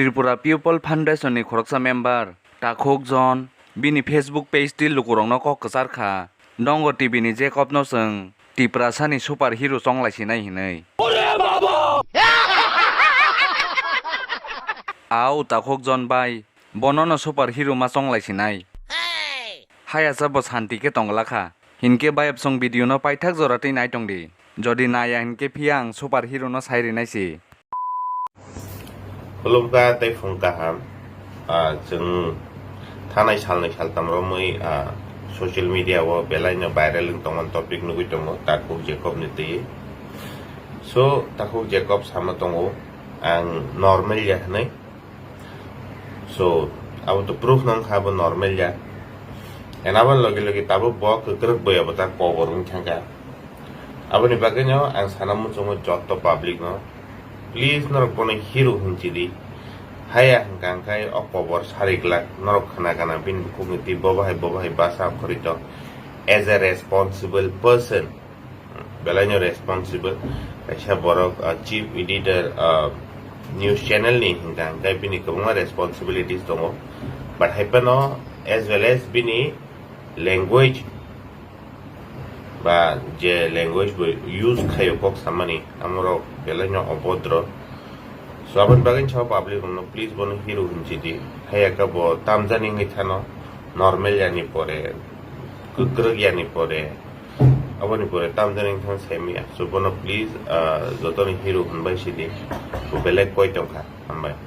Tripura People Foundation ni khoroksa member Takhuk Jon bini Facebook page ti lukurong no kok kesar kha Dongo TV ni Jacob no seng Tripura sani superhero song laisinai hinai Au Takhuk Jon bai bonono superhero ma song laisinai Hayasa bo santi ke tonglak kha hinke bayap song video no paithak jorati nai tongdi jodi naya hinke phiang superhero no sairi naisi Kulumka tei fungkaham jeng thanai salnai saltamro moi social media wo belaino viral tongon topik nugui tongo Takhuk Jacob ni tei so Takhuk Jacob sama tongo ang normal ya hnai so abo to proof nang khabo normal ya enaban logi logi tabo bo kekrek boya bata kobor ngthangka abo ni bagenyo ang sanamu chongo jotto public no please norok bono hero hunchidi haya hangkai Kobor Sarigulak norok khana bin kumiti bobahai basa korito as a responsible person belanyo responsible kaisa borok chief editor news channel ni hangkai bini kubunga responsibilities tongo but haipano as well as bini language ba je language bo use khayo kok samani amro belanyo obodro so abon bagin chaw public no please bono hero hunchidi hayaka bo tamjani ngi thano normal yani pore kukrug yani pore aboni pore tamjani thon semia so bono please jotoni hero Hinbai Sidi belek koi tongkha Hinbai